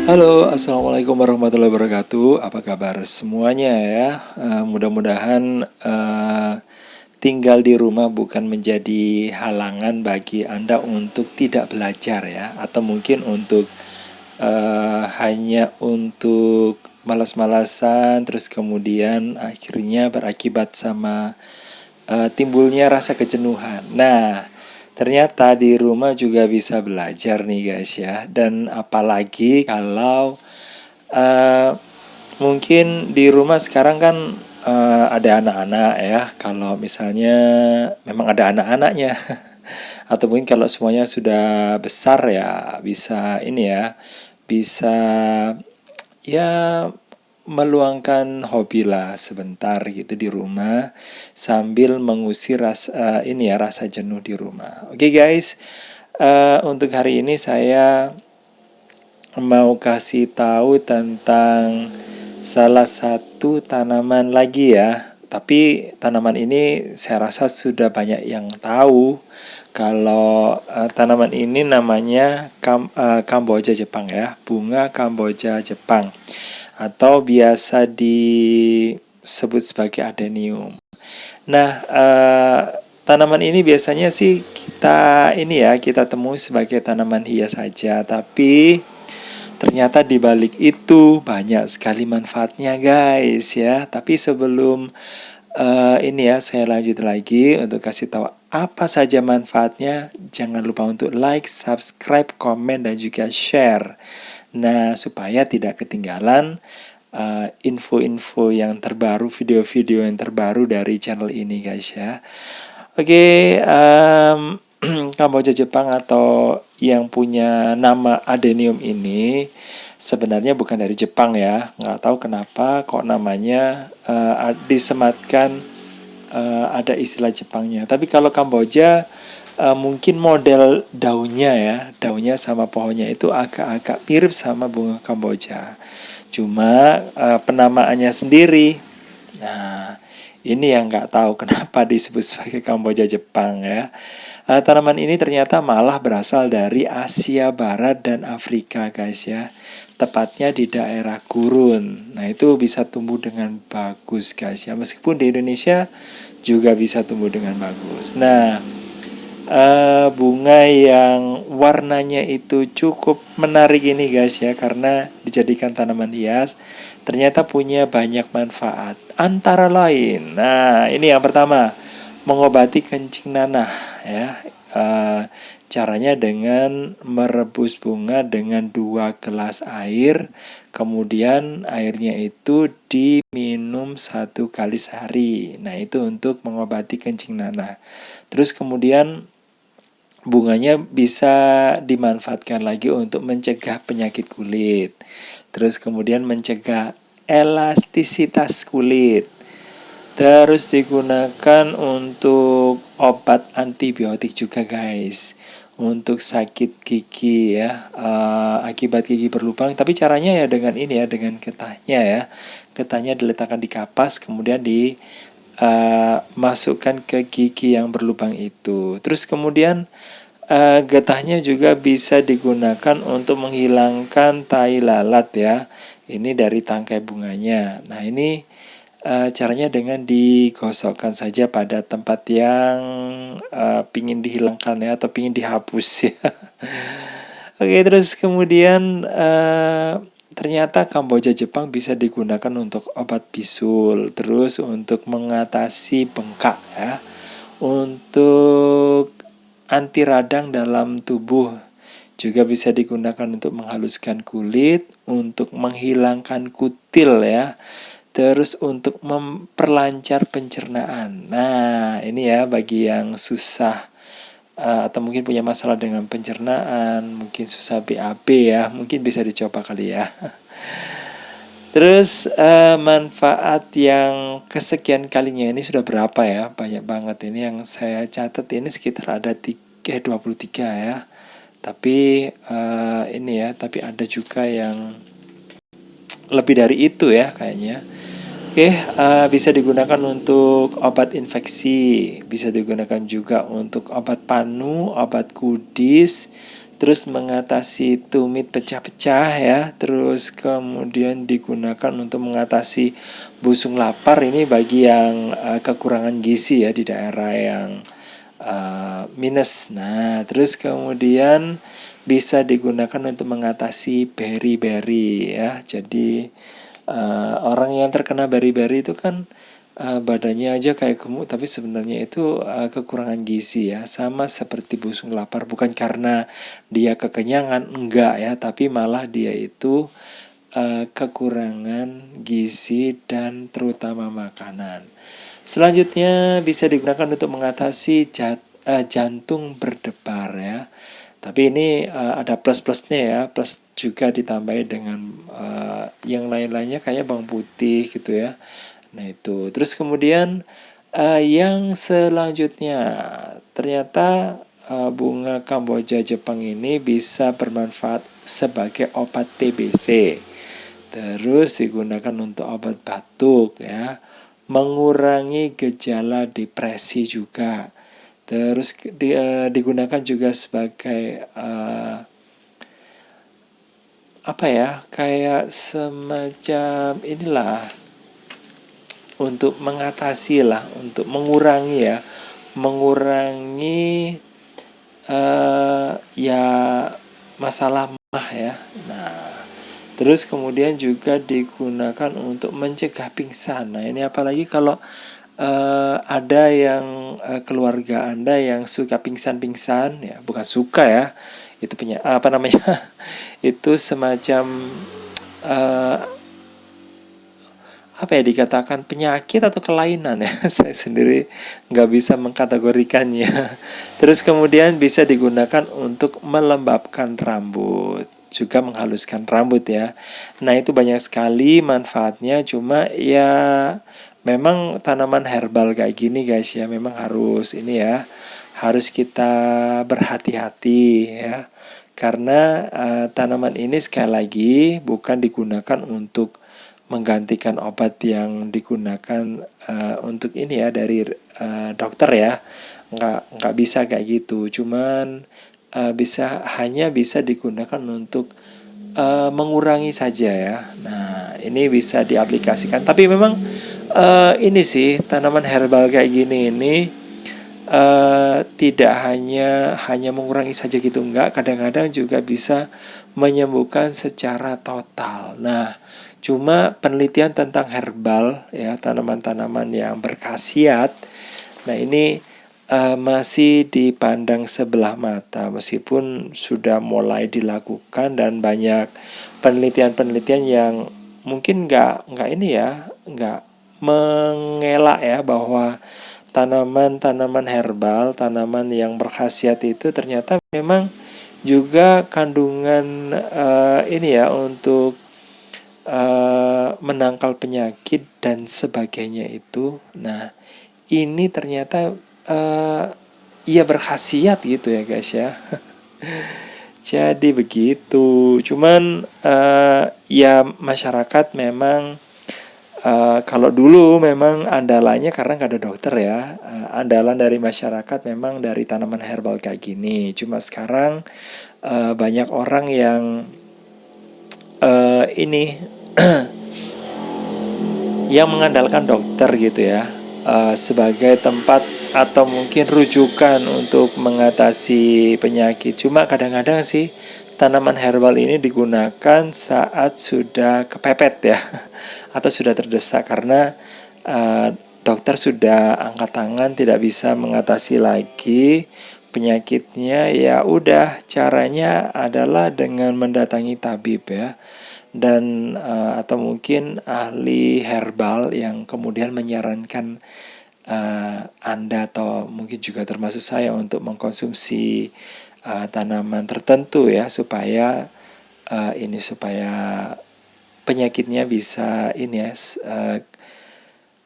Halo, assalamualaikum warahmatullahi wabarakatuh. Apa kabar semuanya ya? Mudah-mudahan tinggal di rumah bukan menjadi halangan bagi Anda untuk tidak belajar ya, atau mungkin untuk hanya untuk malas-malasan, terus kemudian akhirnya berakibat sama timbulnya rasa kejenuhan. Nah, ternyata di rumah juga bisa belajar nih guys ya. Dan apalagi kalau uh, mungkin di rumah sekarang kan ada anak-anak ya. Kalau misalnya memang ada anak-anaknya atau mungkin kalau semuanya sudah besar ya bisa ini ya, bisa ya meluangkan hobi lah sebentar gitu di rumah sambil mengusir rasa jenuh di rumah. Oke guys, untuk hari ini saya mau kasih tahu tentang salah satu tanaman lagi ya. Tapi tanaman ini saya rasa sudah banyak yang tahu kalau tanaman ini namanya Kamboja Jepang ya, bunga Kamboja Jepang atau biasa disebut sebagai adenium. Nah, tanaman ini biasanya sih kita temui sebagai tanaman hias saja, tapi ternyata di balik itu banyak sekali manfaatnya guys ya. Tapi sebelum ini ya saya lanjut lagi untuk kasih tahu apa saja manfaatnya. Jangan lupa untuk like, subscribe, komen dan juga share. Nah, supaya tidak ketinggalan info-info yang terbaru, video-video yang terbaru dari channel ini guys ya. Oke, Kamboja Jepang atau yang punya nama adenium ini sebenarnya bukan dari Jepang ya. Nggak tahu kenapa kok namanya disematkan ada istilah Jepangnya. Tapi kalau Kamboja mungkin model daunnya ya, daunnya sama pohonnya itu agak-agak mirip sama bunga Kamboja. Cuma penamaannya sendiri. Nah, ini yang nggak tahu kenapa disebut sebagai Kamboja Jepang ya. Tanaman ini ternyata malah berasal dari Asia Barat dan Afrika guys ya. Tepatnya di daerah gurun. Nah itu bisa tumbuh dengan bagus guys ya. Meskipun di Indonesia juga bisa tumbuh dengan bagus. Nah, bunga yang warnanya itu cukup menarik ini guys ya, karena dijadikan tanaman hias ternyata punya banyak manfaat antara lain. Nah ini yang pertama, mengobati kencing nanah ya. Caranya dengan merebus bunga dengan 2 gelas air, kemudian airnya itu diminum 1 kali sehari. Nah itu untuk mengobati kencing nanah. Terus kemudian bunganya bisa dimanfaatkan lagi untuk mencegah penyakit kulit. Terus kemudian mencegah elastisitas kulit. Terus digunakan untuk obat antibiotik juga guys. Untuk sakit gigi ya, akibat gigi berlubang. Tapi caranya ya dengan ini ya, dengan getahnya ya. Getahnya diletakkan di kapas, kemudian masukkan ke gigi yang berlubang itu. Terus kemudian getahnya juga bisa digunakan untuk menghilangkan tai lalat ya. Ini dari tangkai bunganya. Nah ini caranya dengan digosokkan saja pada tempat yang pingin dihilangkan ya, atau pingin dihapus ya. Oke, terus kemudian ternyata Kamboja Jepang bisa digunakan untuk obat bisul, terus untuk mengatasi bengkak ya, untuk anti radang dalam tubuh, juga bisa digunakan untuk menghaluskan kulit, untuk menghilangkan kutil ya, terus untuk memperlancar pencernaan. Nah ini ya bagi yang susah atau mungkin punya masalah dengan pencernaan, mungkin susah BAB ya, mungkin bisa dicoba kali ya. Terus manfaat yang kesekian kalinya ini sudah berapa ya? Banyak banget ini yang saya catat, ini sekitar ada 23 ya. Tapi ini ya, tapi ada juga yang lebih dari itu ya kayaknya. Oke, bisa digunakan untuk obat infeksi, bisa digunakan juga untuk obat panu, obat kudis, terus mengatasi tumit pecah-pecah ya, terus kemudian digunakan untuk mengatasi busung lapar ini bagi yang kekurangan gizi ya di daerah yang minus. Nah, terus kemudian bisa digunakan untuk mengatasi beri-beri ya. Jadi orang yang terkena beri-beri itu kan badannya aja kayak gemuk, tapi sebenarnya itu kekurangan gizi ya, sama seperti busung lapar, bukan karena dia kekenyangan, enggak ya, tapi malah dia itu kekurangan gizi dan terutama makanan. Selanjutnya bisa digunakan untuk mengatasi jantung berdebar ya. Tapi ini ada plus-plusnya ya, plus juga ditambahi dengan yang lain-lainnya kayak bawang putih gitu ya. Nah itu, terus kemudian yang selanjutnya ternyata bunga Kamboja Jepang ini bisa bermanfaat sebagai obat TBC. Terus digunakan untuk obat batuk ya, mengurangi gejala depresi juga. Terus digunakan juga sebagai apa ya, kayak semacam inilah untuk mengatasi lah, untuk mengurangi ya, mengurangi ya masalah mah ya. Nah, terus kemudian juga digunakan untuk mencegah pingsan. Nah, ini apalagi kalau ada yang keluarga Anda yang suka pingsan-pingsan ya, bukan suka ya. Itu punya apa namanya? Itu semacam uh, apa ya, dikatakan penyakit atau kelainan ya. Saya sendiri nggak bisa mengkategorikannya. Terus kemudian bisa digunakan untuk melembabkan rambut, juga menghaluskan rambut ya. Nah itu banyak sekali manfaatnya, cuma ya memang tanaman herbal kayak gini guys ya, memang harus ini ya, harus kita berhati-hati ya. Karena tanaman ini sekali lagi bukan digunakan untuk menggantikan obat yang digunakan untuk ini ya dari dokter ya, nggak bisa kayak gitu, cuman hanya bisa digunakan untuk mengurangi saja ya. Nah ini bisa diaplikasikan, tapi memang ini sih tanaman herbal kayak gini ini tidak hanya mengurangi saja gitu, enggak, kadang-kadang juga bisa menyembuhkan secara total. Nah cuma penelitian tentang herbal ya, tanaman-tanaman yang berkhasiat, nah ini masih dipandang sebelah mata, meskipun sudah mulai dilakukan dan banyak penelitian-penelitian yang mungkin nggak ini ya, nggak mengelak ya bahwa tanaman-tanaman herbal, tanaman yang berkhasiat itu ternyata memang juga kandungan ini ya untuk menangkal penyakit dan sebagainya itu. Nah, ini ternyata ia berkhasiat gitu ya guys ya. Jadi begitu. Cuman ya masyarakat memang kalau dulu memang andalannya karena nggak ada dokter ya. Andalan dari masyarakat memang dari tanaman herbal kayak gini. Cuma sekarang banyak orang yang ini yang mengandalkan dokter gitu ya, sebagai tempat atau mungkin rujukan untuk mengatasi penyakit. Cuma kadang-kadang sih tanaman herbal ini digunakan saat sudah kepepet ya, atau sudah terdesak karena dokter sudah angkat tangan, tidak bisa mengatasi lagi penyakitnya. Ya udah, caranya adalah dengan mendatangi tabib ya, dan atau mungkin ahli herbal yang kemudian menyarankan Anda atau mungkin juga termasuk saya untuk mengkonsumsi tanaman tertentu ya, supaya supaya penyakitnya bisa ini ya,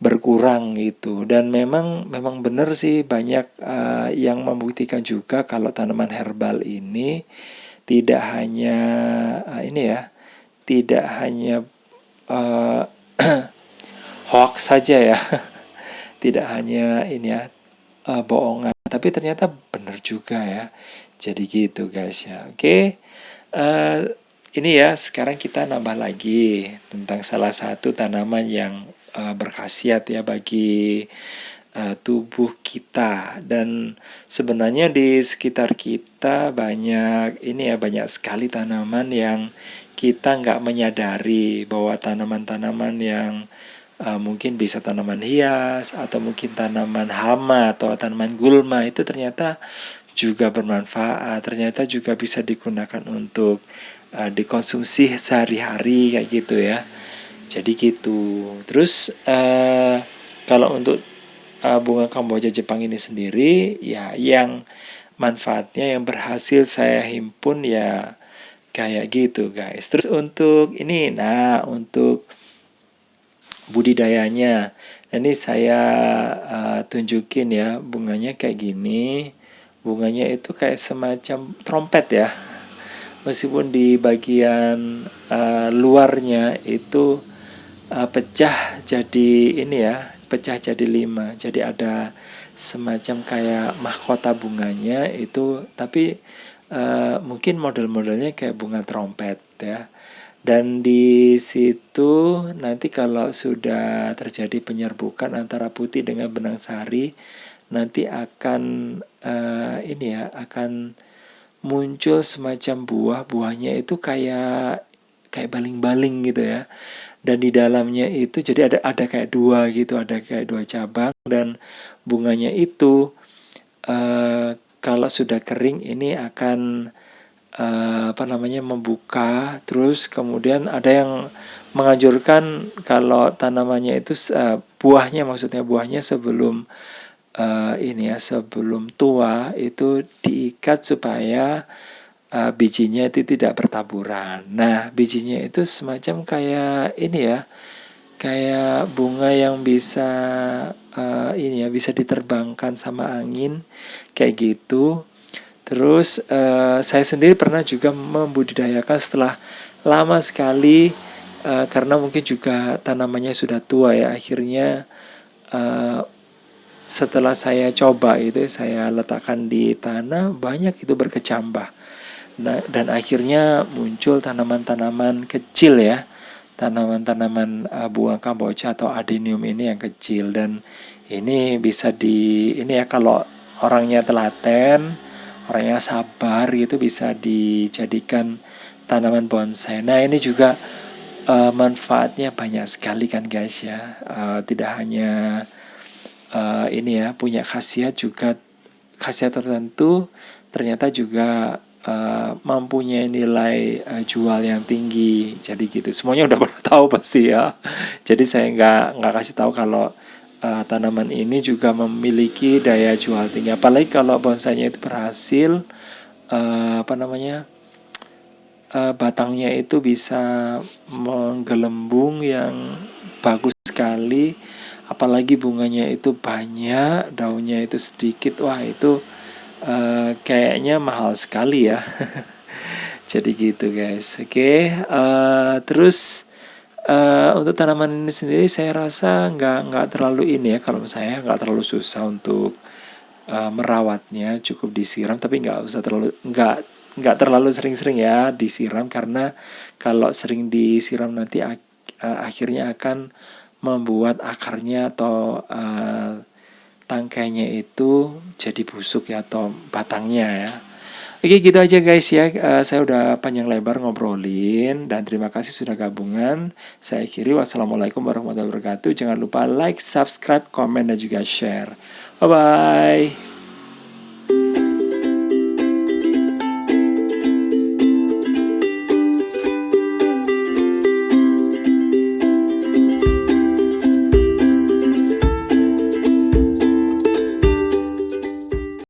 berkurang gitu. Dan memang benar sih, banyak yang membuktikan juga kalau tanaman herbal ini tidak hanya ini ya, tidak hanya hoax saja ya, tidak hanya ini ya, bohongan, tapi ternyata benar bener juga ya. Jadi gitu guys ya. Oke. Eh, ini ya sekarang kita nambah lagi tentang salah satu tanaman yang berkhasiat ya bagi tubuh kita. Dan sebenarnya di sekitar kita banyak ini ya, banyak sekali tanaman yang kita nggak menyadari bahwa tanaman-tanaman yang mungkin bisa tanaman hias atau mungkin tanaman hama atau tanaman gulma itu ternyata juga bermanfaat, ternyata juga bisa digunakan untuk dikonsumsi sehari-hari kayak gitu ya. Jadi gitu. Terus kalau untuk bunga kamboja Jepang ini sendiri ya, yang manfaatnya yang berhasil saya himpun ya kayak gitu guys. Terus untuk ini, nah untuk budidayanya, ini saya tunjukin ya, bunganya kayak gini. Bunganya itu kayak semacam trompet ya, meskipun di bagian luarnya itu pecah jadi ini ya, pecah jadi 5, jadi ada semacam kayak mahkota bunganya itu, tapi mungkin model-modelnya kayak bunga trompet ya. Dan di situ nanti kalau sudah terjadi penyerbukan antara putih dengan benang sari, nanti akan ini ya, akan muncul semacam buahnya itu kayak kayak baling-baling gitu ya. Dan di dalamnya itu jadi ada kayak dua gitu, ada kayak dua cabang, dan bunganya itu kalau sudah kering ini akan membuka. Terus kemudian ada yang menganjurkan kalau tanamannya itu buahnya, maksudnya buahnya sebelum ini ya, sebelum tua itu diikat supaya bijinya itu tidak bertaburan. Nah, bijinya itu semacam kayak ini ya, kayak bunga yang bisa ini ya, bisa diterbangkan sama angin kayak gitu. Terus saya sendiri pernah juga membudidayakan setelah lama sekali, karena mungkin juga tanamannya sudah tua ya. Akhirnya setelah saya coba itu, saya letakkan di tanah, banyak itu berkecambah. Nah, dan akhirnya muncul tanaman-tanaman kecil ya, tanaman-tanaman bunga kamboja atau adenium ini yang kecil. Dan ini bisa ini ya, kalau orangnya telaten, orangnya sabar gitu, bisa dijadikan tanaman bonsai. Nah, ini juga manfaatnya banyak sekali kan guys ya. Tidak hanya ini ya, punya khasiat juga, khasiat tertentu, ternyata juga mempunyai nilai jual yang tinggi. Jadi gitu, semuanya udah pernah tahu pasti ya. Jadi saya nggak kasih tahu kalau tanaman ini juga memiliki daya jual tinggi. Apalagi kalau bonsainya itu berhasil batangnya itu bisa menggelembung yang bagus sekali, apalagi bunganya itu banyak, daunnya itu sedikit, wah itu kayaknya mahal sekali ya. Jadi gitu guys. Oke, terus untuk tanaman ini sendiri saya rasa nggak terlalu ini ya, kalau saya nggak terlalu susah untuk merawatnya, cukup disiram, tapi nggak terlalu sering-sering ya disiram, karena kalau sering disiram nanti akhirnya akan membuat akarnya atau tangkainya itu jadi busuk ya, atau batangnya ya. Oke, gitu aja guys ya. Saya udah panjang lebar ngobrolin, dan terima kasih sudah gabungan. Saya akhiri, wassalamualaikum warahmatullahi wabarakatuh. Jangan lupa like, subscribe, komen, dan juga share. Bye bye.